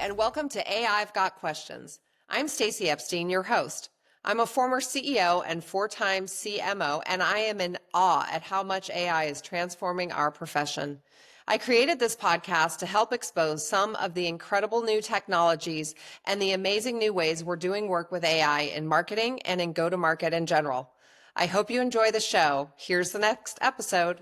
and welcome to AI've Got Questions. I'm Stacey Epstein, your host. I'm a former CEO and four-time CMO, and I am in awe at how much AI is transforming our profession. I created this podcast to help expose some of the incredible new technologies and the amazing new ways we're doing work with AI in marketing and in go-to-market in general. I hope you enjoy the show. Here's the next episode.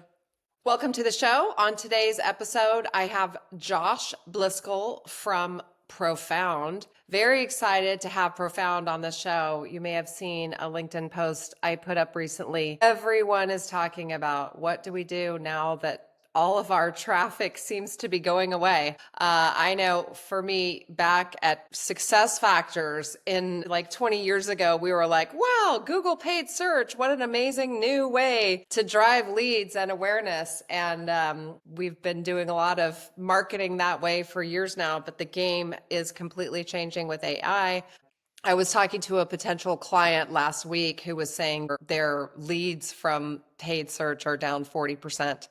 Welcome to the show. On today's episode, I have Josh Blyskal from Profound. Very excited to have Profound on the show. You may have seen a LinkedIn post I put up recently. Everyone is talking about what do we do now that all of our traffic seems to be going away. I know for me, back at Success Factors in like 20 years ago, we were like, wow, Google paid search. What an amazing new way to drive leads and awareness. And we've been doing a lot of marketing that way for years now, but the game is completely changing with AI. I was talking to a potential client last week who was saying their leads from paid search are down 40%.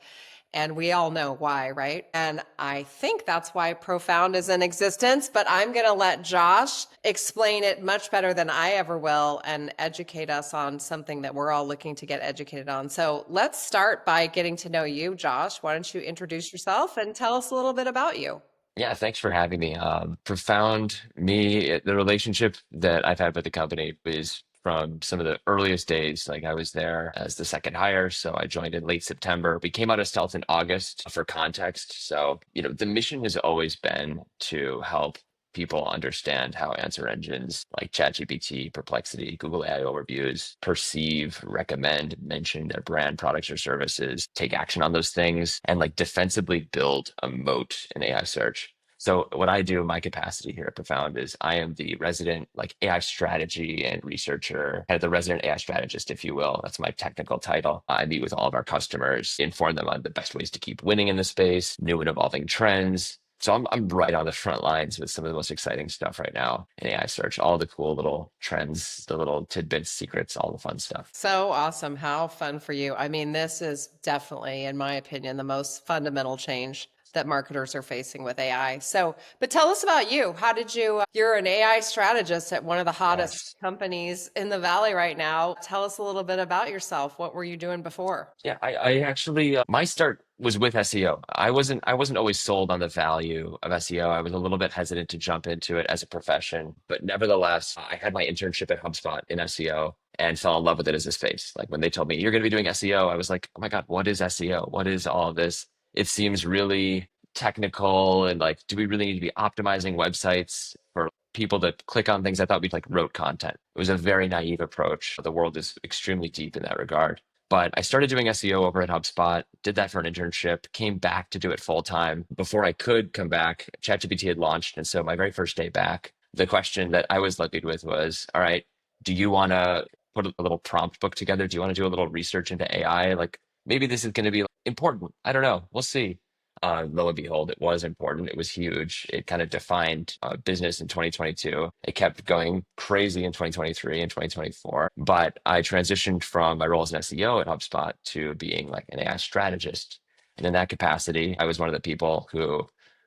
And we all know why, right? And I think that's why Profound is in existence, but I'm going to let Josh explain it much better than I ever will and educate us on something that we're all looking to get educated on. So let's start by getting to know you, Josh. Why don't you introduce yourself and tell us a little bit about you? Yeah, thanks for having me. Profound, the relationship that I've had with the company is from some of the earliest days. Like I was there as the second hire, so I joined in late September. We came out of stealth in August for context. So, the mission has always been to help people understand how answer engines like ChatGPT, Perplexity, Google AI overviews perceive, recommend, mention their brand products or services, take action on those things, and like defensively build a moat in AI search. So what I do in my capacity here at Profound is I am the resident like AI strategy and researcher, kind of the resident AI strategist, if you will. That's my technical title. I meet with all of our customers, inform them on the best ways to keep winning in the space, new and evolving trends. So I'm right on the front lines with some of the most exciting stuff right now in AI search, all the cool little trends, the little tidbits, secrets, all the fun stuff. So awesome. How fun for you. I mean, this is definitely, in my opinion, the most fundamental change that marketers are facing with AI. So, but tell us about you. How did you're an AI strategist at one of the hottest Yes. companies in the Valley right now. Tell us a little bit about yourself. What were you doing before? Yeah, I actually my start was with SEO. I wasn't always sold on the value of SEO. I was a little bit hesitant to jump into it as a profession, but nevertheless, I had my internship at HubSpot in SEO and fell in love with it as a space. Like when they told me you're going to be doing SEO, I was like, oh my God, what is SEO? What is all of this? It seems really technical and like, do we really need to be optimizing websites for people to click on things? I thought we like wrote content. It was a very naive approach. The world is extremely deep in that regard. But I started doing SEO over at HubSpot, did that for an internship, came back to do it full time. Before I could come back, ChatGPT had launched. And so my very first day back, the question that I was looking with was, all right, do you want to put a little prompt book together? Do you want to do a little research into AI? Like maybe this is going to be important. I don't know. We'll see. Lo and behold, it was important. It was huge. It kind of defined business in 2022. It kept going crazy in 2023 and 2024. But I transitioned from my role as an SEO at HubSpot to being like an AI strategist. And in that capacity, I was one of the people who,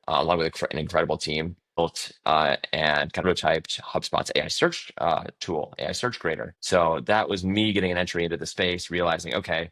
along with an incredible team, built and kind of prototyped HubSpot's AI search tool, AI Search Grader. So that was me getting an entry into the space, realizing, okay,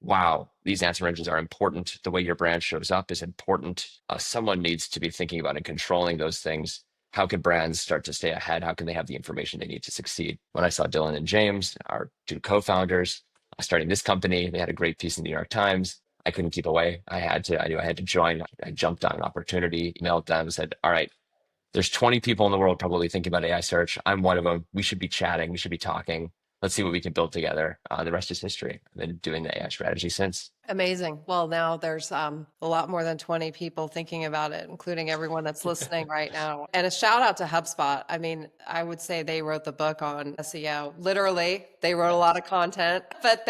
wow, these answer engines are important. The way your brand shows up is important. Someone needs to be thinking about and controlling those things. How can brands start to stay ahead? How can they have the information they need to succeed? When I saw Dylan and James, our two co-founders, starting this company, they had a great piece in the New York Times. I couldn't keep away. I knew I had to join. I jumped on an opportunity, emailed them, said, all right, there's 20 people in the world probably thinking about AI search. I'm one of them. We should be chatting. We should be talking. Let's see what we can build together. The rest is history. I've been doing the AI strategy since. Amazing. Well, now there's a lot more than 20 people thinking about it, including everyone that's listening right now. And a shout out to HubSpot. I mean, I would say they wrote the book on SEO. Literally, they wrote a lot Yes. of content, but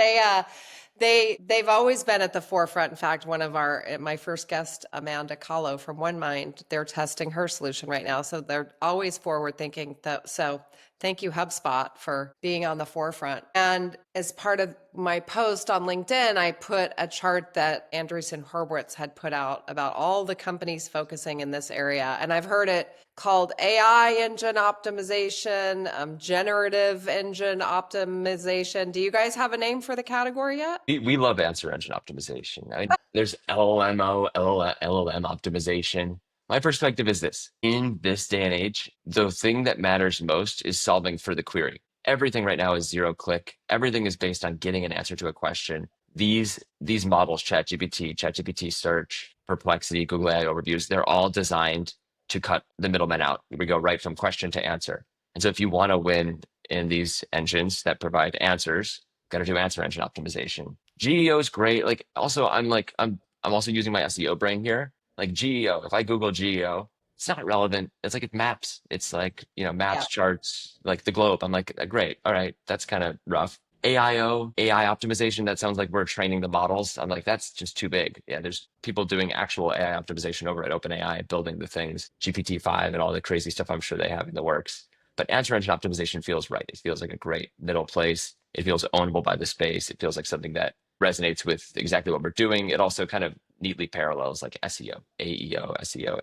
they've always been at the forefront. In fact, my first guest, Amanda Kahlo from One Mind, they're testing her solution right now. So they're always forward thinking. So Thank you, HubSpot, for being on the forefront. And as part of my post on LinkedIn, I put a chart that Andreessen Horowitz had put out about all the companies focusing in this area. And I've heard it called AI engine optimization, generative engine optimization. Do you guys have a name for the category yet? We love answer engine optimization. I mean, there's LLMO, LLM optimization. My perspective is this. In this day and age, the thing that matters most is solving for the query. Everything right now is zero click. Everything is based on getting an answer to a question. These models, ChatGPT Search, Perplexity, Google AI overviews, they're all designed to cut the middleman out. We go right from question to answer. And so if you want to win in these engines that provide answers, got to do answer engine optimization. GEO is great. Like also, I'm also using my SEO brain here. Like GEO, if I Google GEO, it's not relevant. It's like it maps. It's like, Yeah. maps, charts, like the globe. I'm like, great. All right. That's kind of rough. AIO, AI optimization, that sounds like we're training the models. I'm like, that's just too big. Yeah, there's people doing actual AI optimization over at OpenAI, building the things, GPT-5 and all the crazy stuff I'm sure they have in the works. But answer engine optimization feels right. It feels like a great middle place. It feels ownable by the space. It feels like something that resonates with exactly what we're doing. It also kind of neatly parallels like SEO, AEO, SEO,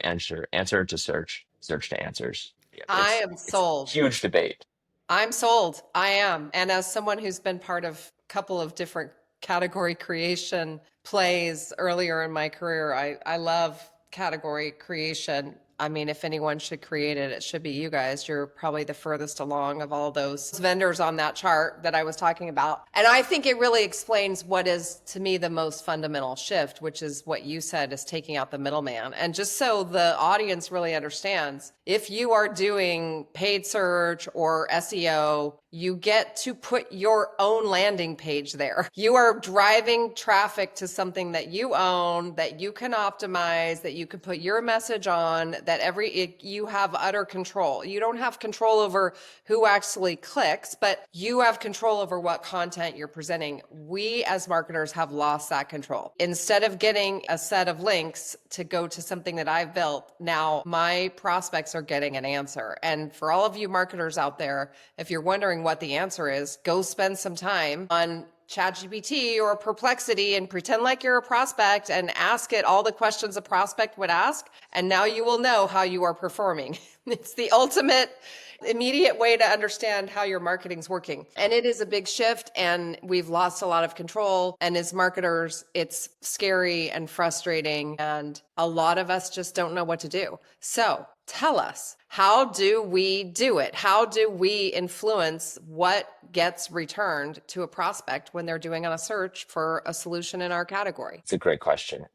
answer to search, search to answers. Yeah, I it's am it's sold. huge debate. I'm sold. I am. And as someone who's been part of a couple of different category creation plays earlier in my career, I love category creation. I mean, if anyone should create it, it should be you guys. You're probably the furthest along of all those vendors on that chart that I was talking about. And I think it really explains what is, to me, the most fundamental shift, which is what you said is taking out the middleman. And just so the audience really understands, if you are doing paid search or SEO, you get to put your own landing page there. You are driving traffic to something that you own, that you can optimize, that you can put your message on, that you have utter control. You don't have control over who actually clicks, but you have control over what content you're presenting. We as marketers have lost that control. Instead of getting a set of links to go to something that I've built, now my prospects are getting an answer. And for all of you marketers out there, if you're wondering what the answer is, go spend some time on ChatGPT or Perplexity and pretend like you're a prospect and ask it all the questions a prospect would ask. And now you will know how you are performing. It's the ultimate immediate way to understand how your marketing's working. And it is a big shift and we've lost a lot of control. And as marketers, it's scary and frustrating. And a lot of us just don't know what to do. So tell us, how do we do it? How do we influence what gets returned to a prospect when they're doing a search for a solution in our category? It's a great question.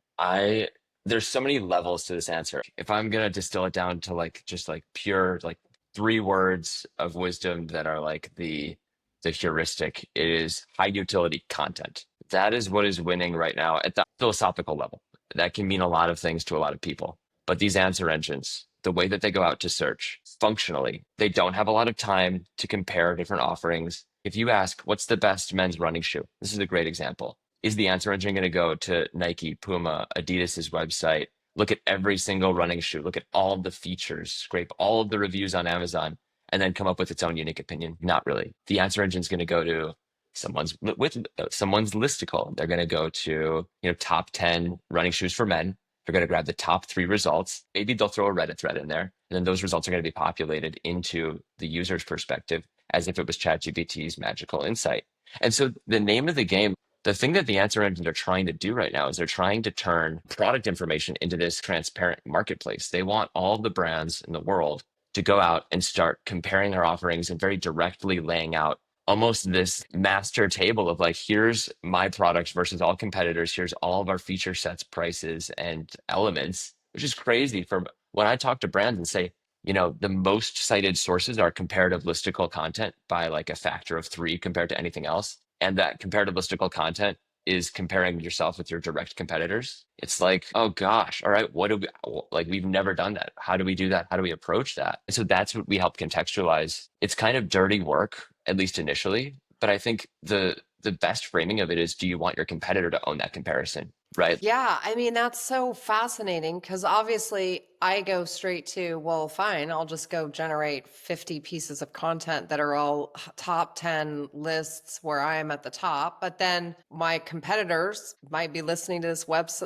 There's so many levels to this answer. If I'm gonna distill it down to like just like pure like 3 words of wisdom that are like the heuristic, it is high utility content. That is what is winning right now at the philosophical level. That can mean a lot of things to a lot of people. But these answer engines, the way that they go out to search, functionally, they don't have a lot of time to compare different offerings. If you ask, what's the best men's running shoe? This is a great example. Is the answer engine going to go to Nike, Puma, Adidas's website, look at every single running shoe, look at all of the features, scrape all of the reviews on Amazon, and then come up with its own unique opinion? Not really. The answer engine is going to go to someone's listicle. They're going to go to top 10 running shoes for men. They're going to grab the top 3 results. Maybe they'll throw a Reddit thread in there, and then those results are going to be populated into the user's perspective as if it was ChatGPT's magical insight. And so the name of the game, the thing that the answer engines are trying to do right now is they're trying to turn product information into this transparent marketplace. They want all the brands in the world to go out and start comparing their offerings and very directly laying out almost this master table of like, here's my products versus all competitors. Here's all of our feature sets, prices, and elements, which is crazy. For when I talk to brands and say, the most cited sources are comparative listicle content by like a factor of 3 compared to anything else. And that comparative listicle content is comparing yourself with your direct competitors. It's like, oh gosh, all right, what do we like? We've never done that. How do we do that? How do we approach that? And so that's what we help contextualize. It's kind of dirty work, at least initially, but I think the best framing of it is, do you want your competitor to own that comparison? right? Yeah, I mean, that's so fascinating because obviously I go straight to, well, fine, I'll just go generate 50 pieces of content that are all top 10 lists where I am at the top. But then my competitors might be listening to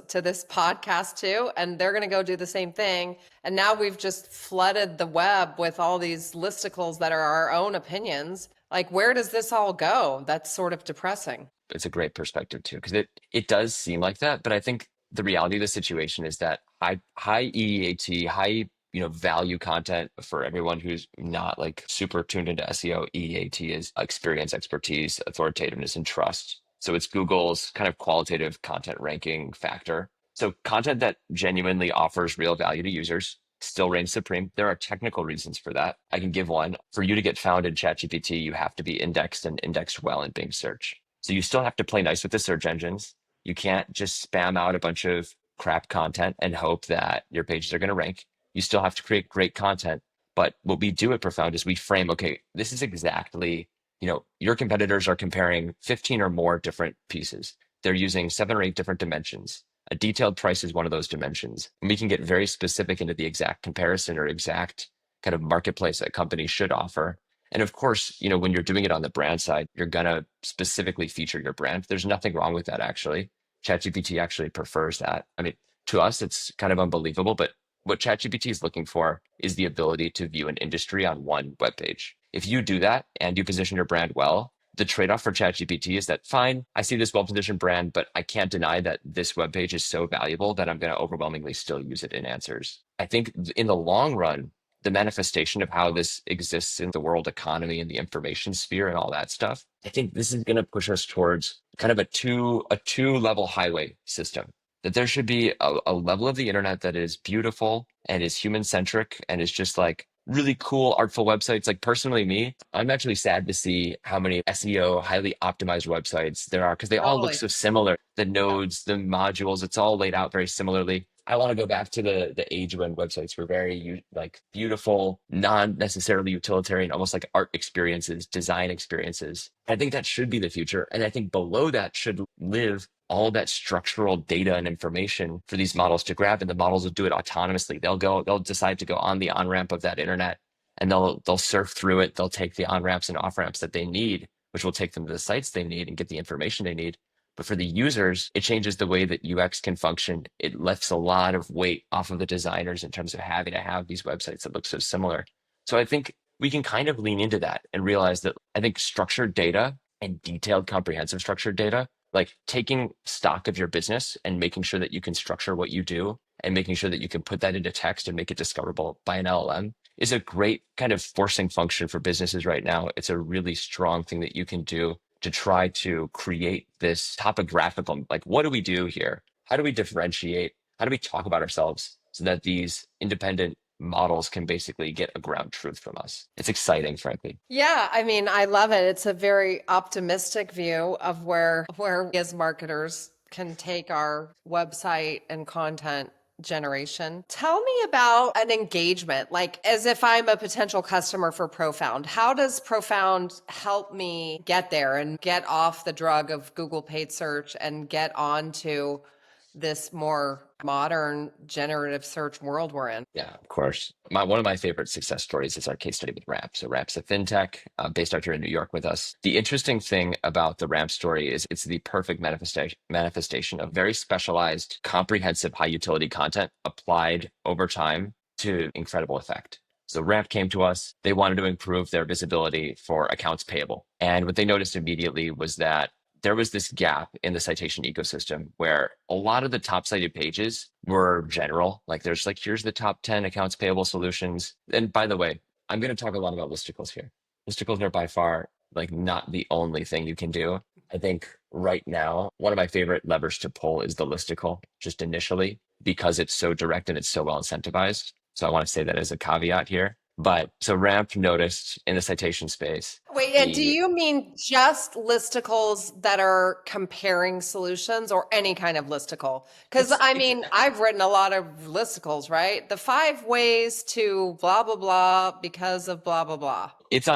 to this podcast too, and they're going to go do the same thing. And now we've just flooded the web with all these listicles that are our own opinions. Like, where does this all go? That's sort of depressing. It's a great perspective too, because it does seem like that, but I think the reality of the situation is that high EEAT, high value content for everyone who's not like super tuned into SEO. EEAT is experience, expertise, authoritativeness, and trust. So it's Google's kind of qualitative content ranking factor. So content that genuinely offers real value to users still reigns supreme. There are technical reasons for that. I can give one. For you to get found in ChatGPT, you have to be indexed and indexed well in Bing search. So you still have to play nice with the search engines. You can't just spam out a bunch of crap content and hope that your pages are going to rank. You still have to create great content. But what we do at Profound is we frame, okay, this is exactly, your competitors are comparing 15 or more different pieces. They're using 7 or 8 different dimensions. A detailed price is one of those dimensions. And we can get very specific into the exact comparison or exact kind of marketplace that companies should offer. And of course, when you're doing it on the brand side, you're going to specifically feature your brand. There's nothing wrong with that, actually. ChatGPT actually prefers that. I mean, to us, it's kind of unbelievable, but what ChatGPT is looking for is the ability to view an industry on one web page. If you do that and you position your brand well, the trade-off for ChatGPT is that, fine, I see this well-positioned brand, but I can't deny that this web page is so valuable that I'm going to overwhelmingly still use it in answers. I think in the long run, the manifestation of how this exists in the world economy and the information sphere and all that stuff, I think this is going to push us towards kind of a two level highway system. That there should be a level of the internet that is beautiful and is human centric and is just like really cool, artful websites. Like personally, me, I'm actually sad to see how many SEO highly optimized websites there are because they all look Totally. so similar. The Yeah. nodes, the modules, it's all laid out very similarly. I want to go back to the age when websites were very like beautiful, non necessarily utilitarian, almost like art experiences, design experiences. I think that should be the future. And I think below that should live all that structural data and information for these models to grab, and the models will do it autonomously. They'll decide to go on the on-ramp of that internet and they'll surf through it. They'll take the on-ramps and off-ramps that they need, which will take them to the sites they need and get the information they need. But for the users, it changes the way that UX can function. It lifts a lot of weight off of the designers in terms of having to have these websites that look so similar. So I think we can kind of lean into that and realize that I think structured data and detailed, comprehensive structured data, like taking stock of your business and making sure that you can structure what you do and making sure that you can put that into text and make it discoverable by an LLM is a great kind of forcing function for businesses right now. It's a really strong thing that you can do to try to create this topographical, like, what do we do here? How do we differentiate? How do we talk about ourselves so that these independent models can basically get a ground truth from us? It's exciting, frankly. Yeah, I mean, I love it. It's a very optimistic view of where we as marketers can take our website and content generation. Tell me about an engagement, like as if I'm a potential customer for Profound. How does Profound help me get there and get off the drug of Google paid search and get onto this more modern generative search world we're in? Yeah, of course. One of my favorite success stories is our case study with Ramp. So Ramp's a fintech based out here in New York with us. The interesting thing about the Ramp story is it's the perfect manifestation of very specialized, comprehensive, high utility content applied over time to incredible effect. So Ramp came to us. They wanted to improve their visibility for accounts payable. And what they noticed immediately was that there was this gap in the citation ecosystem where a lot of the top cited pages were general. Like there's like, here's the top 10 accounts payable solutions. And by the way, I'm going to talk a lot about listicles here. Listicles are by far like not the only thing you can do. I think right now, one of my favorite levers to pull is the listicle, just initially, because it's so direct and it's so well incentivized. So I want to say that as a caveat here. But so Ramp noticed in the citation space, Wait, and do the you mean just listicles that are comparing solutions or any kind of listicle? Because I it's mean, I've written a lot of listicles, right? The 5 ways to blah, blah, blah because of blah, blah, blah. it's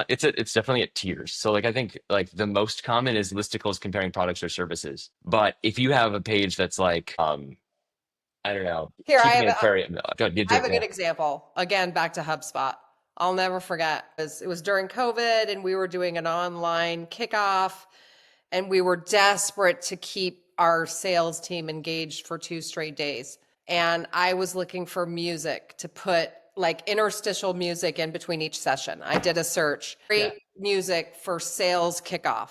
definitely at tiers. So like I think like the most common is listicles comparing products or services. But if you have a page that's like I don't know, Here, keeping it very good, you I do, have a yeah. good example. Again, back to HubSpot. I'll never forget. It was during COVID and we were doing an online kickoff and we were desperate to keep our sales team engaged for 2 straight days. And I was looking for music to put like interstitial music in between each session. I did a search, Yeah. great music for sales kickoff.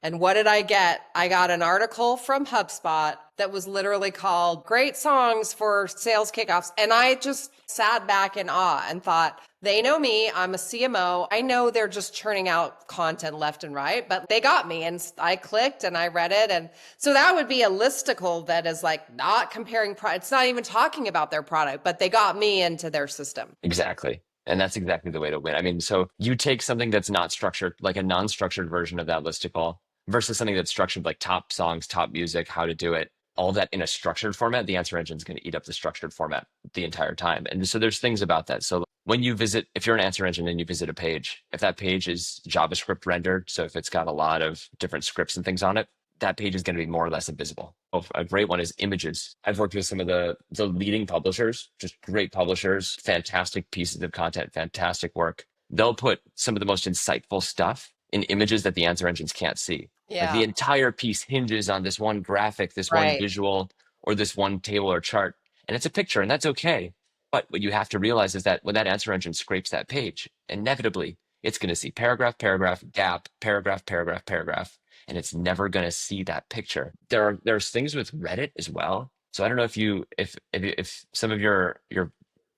And what did I get? I got an article from HubSpot that was literally called Great Songs for Sales Kickoffs. And I just sat back in awe and thought, they know me. I'm a CMO. I know they're just churning out content left and right, but they got me. And I clicked and I read it. And so that would be a listicle that is like not comparing, it's not even talking about their product, but they got me into their system. Exactly. And that's exactly the way to win. I mean, so you take something that's not structured, like a non-structured version of that listicle versus something that's structured like top songs, top music, how to do it, all that in a structured format, the answer engine is going to eat up the structured format the entire time. And so there's things about that. So when you visit, if you're an answer engine and you visit a page, if that page is JavaScript rendered, so if it's got a lot of different scripts and things on it, that page is going to be more or less invisible. A great one is images. I've worked with some of the leading publishers, just great publishers, fantastic pieces of content, fantastic work. They'll put some of the most insightful stuff in images that the answer engines can't see. Like the Yeah, entire piece hinges on this one graphic, this one right. visual, or this one table or chart. And it's a picture, and that's okay. But what you have to realize is that when that answer engine scrapes that page, inevitably it's going to see paragraph, paragraph, gap, paragraph, paragraph, paragraph, and it's never going to see that picture. There's things with Reddit as well. So I don't know if some of your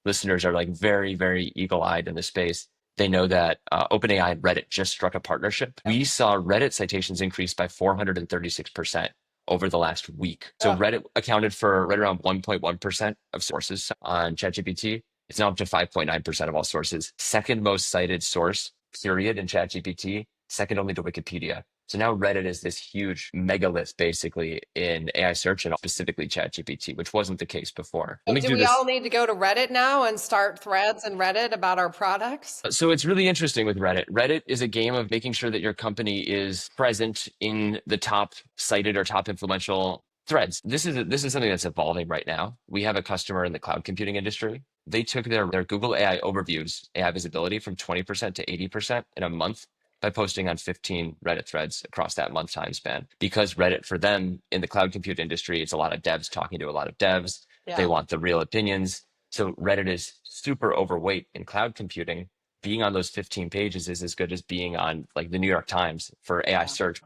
listeners are like very eagle-eyed in the space. They know that OpenAI and Reddit just struck a partnership. We saw Reddit citations increase by 436% over the last week. So Oh, Reddit accounted for right around 1.1% of sources on ChatGPT. It's now up to 5.9% of all sources. Second most cited source, period, in ChatGPT, second only to Wikipedia. So now Reddit is this huge megalith basically in AI search and specifically ChatGPT, which wasn't the case before. Let me do do we this. all need to go to Reddit now and start threads in Reddit about our products? So it's really interesting with Reddit. Reddit is a game of making sure that your company is present in the top cited or top influential threads. This is something that's evolving right now. We have a customer in the cloud computing industry. They took their Google AI overviews, AI visibility from 20% to 80% in a month by posting on 15 Reddit threads across that month time span. Because Reddit for them in the cloud compute industry, it's a lot of devs talking to a lot of devs. They Yeah. want the real opinions. So Reddit is super overweight in cloud computing. Being on those 15 pages is as good as being on like the New York Times for AI Yeah. search.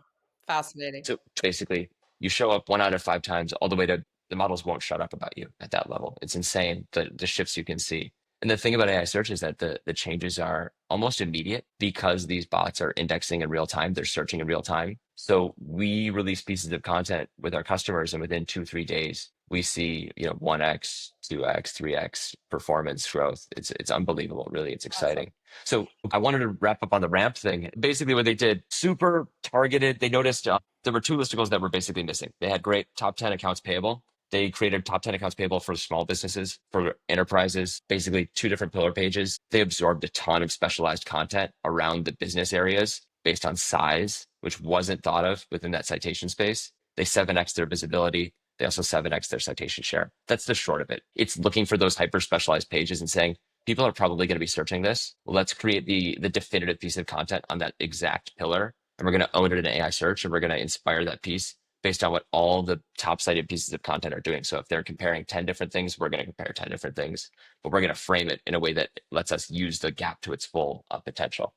Fascinating. So basically, you show up 1 out of 5 times, all the way to the models won't shut up about you at that level. It's insane the shifts you can see. And the thing about AI search is that the changes are almost immediate because these bots are indexing in real time. They're searching in real time. So we release pieces of content with our customers, and within 2, 3 days, we see 1x, 2x, 3x performance growth. It's unbelievable. Really, it's Awesome. exciting. So I wanted to wrap up on the ramp thing. Basically, what they did, super targeted. They noticed there were two listicles that were basically missing. They had great top 10 accounts payable. They created top 10 accounts payable for small businesses, for enterprises, basically two different pillar pages. They absorbed a ton of specialized content around the business areas based on size, which wasn't thought of within that citation space. They 7x their visibility. They also 7x their citation share. That's the short of it. It's looking for those hyper specialized pages and saying, people are probably going to be searching this. Let's create the definitive piece of content on that exact pillar. And we're going to own it in AI search, and we're going to inspire that piece based on what all the top cited pieces of content are doing. So if they're comparing 10 different things, we're going to compare 10 different things, but we're going to frame it in a way that lets us use the gap to its full potential.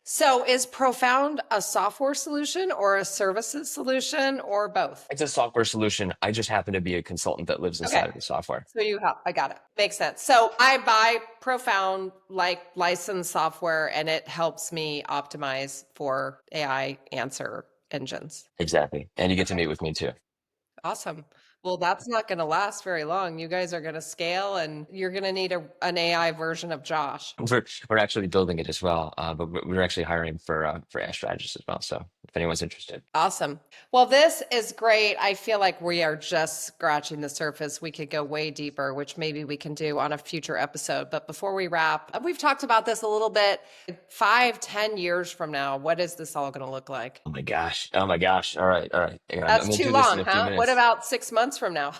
So is Profound a software solution or a services solution or both? It's a software solution. I just happen to be a consultant that lives Okay. inside of the software. So you have, I got it. Makes sense. So I buy Profound like licensed software and it helps me optimize for AI answer engines. Exactly. And you get to Okay. meet with me too. Awesome. Well, that's not going to last very long. You guys are going to scale and you're going to need an AI version of Josh. We're actually building it as well, but we're actually hiring for AI strategists as well. So if anyone's interested. Awesome. Well, this is great. I feel like we are just scratching the surface. We could go way deeper, which maybe we can do on a future episode. But before we wrap, we've talked about this a little bit. 5, 10 years from now, what is this all going to look like? Oh my gosh. Oh my gosh. All right. All right. Hang on. I'm That's gonna too do this in long, a few huh? What minutes. about 6 months from now?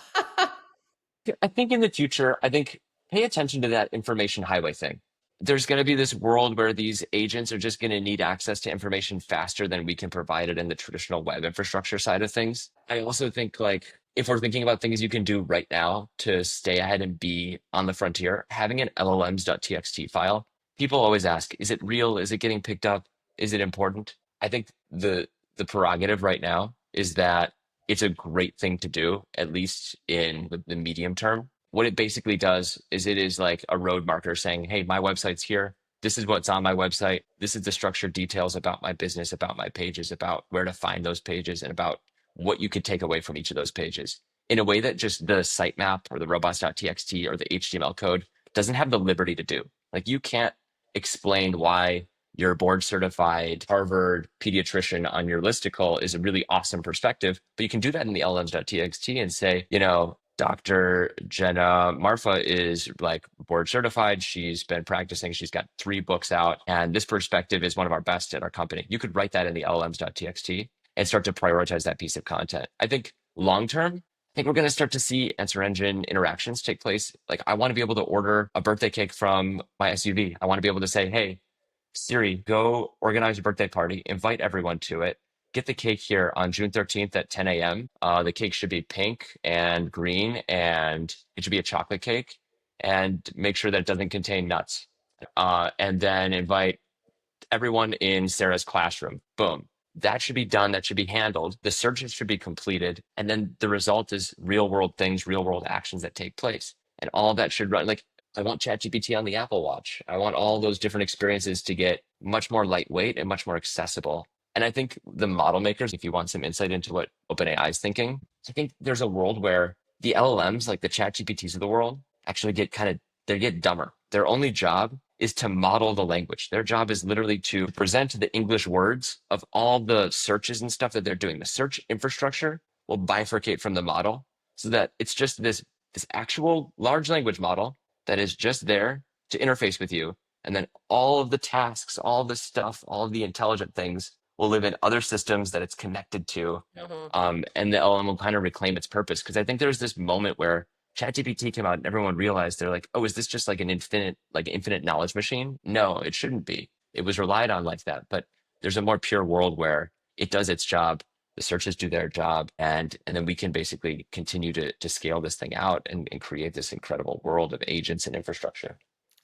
I think in the future, I think pay attention to that information highway thing. There's going to be this world where these agents are just going to need access to information faster than we can provide it in the traditional web infrastructure side of things. I also think like if we're thinking about things you can do right now to stay ahead and be on the frontier, having an llms.txt file, people always ask, is it real? Is it getting picked up? Is it important? I think the prerogative right now is that it's a great thing to do, at least in the medium term. What it basically does is it is like a road marker saying, hey, my website's here. This is what's on my website. This is the structured details about my business, about my pages, about where to find those pages, and about what you could take away from each of those pages in a way that just the sitemap or the robots.txt or the HTML code doesn't have the liberty to do. Like you can't explain why your board certified Harvard pediatrician on your listicle is a really awesome perspective, but you can do that in the lms.txt and say, Dr. Jenna Marfa is like board certified. She's been practicing. She's got 3 books out. And this perspective is one of our best at our company. You could write that in the lms.txt and start to prioritize that piece of content. I think long term, I think we're going to start to see answer engine interactions take place. Like I want to be able to order a birthday cake from my SUV. I want to be able to say, hey, Siri, go organize a birthday party, invite everyone to it. Get the cake here on June 13th at 10 a.m. The cake should be pink and green, and it should be a chocolate cake. And make sure that it doesn't contain nuts. And then invite everyone in Sarah's classroom. Boom. That should be done. That should be handled. The searches should be completed. And then the result is real world things, real world actions that take place. And all of that should run like I want ChatGPT on the Apple Watch. I want all those different experiences to get much more lightweight and much more accessible. And I think the model makers, if you want some insight into what OpenAI is thinking, I think there's a world where the LLMs, like the ChatGPTs of the world, actually they get dumber. Their only job is to model the language. Their job is literally to present the English words of all the searches and stuff that they're doing. The search infrastructure will bifurcate from the model so that it's just this actual large language model that is just there to interface with you. And then all of the tasks, all of the stuff, all of the intelligent things will live in other systems that it's connected to. And the LLM will kind of reclaim its purpose. Because I think there's this moment where ChatGPT came out and everyone realized they're like, oh, is this just like an infinite knowledge machine? No, it shouldn't be. It was relied on like that. But there's a more pure world where it does its job, the searches do their job, and then we can basically continue to scale this thing out and create this incredible world of agents and infrastructure.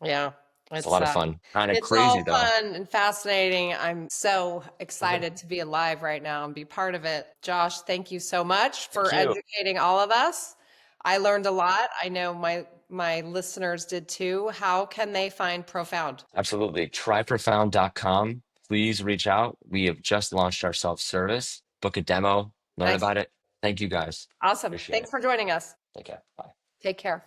Yeah. It's a lot of fun. Kind of It's all crazy though. fun and fascinating. I'm so excited to be alive right now and be part of it. Josh, thank you so much for Thank you. educating all of us. I learned a lot. I know my listeners did too. How can they find Profound? Absolutely. Tryprofound.com. Please reach out. We have just launched our self-service. Book a demo, learn Nice. about it. Thank you guys. Awesome. Appreciate Thanks it. for joining us. Take care. Bye. Take care.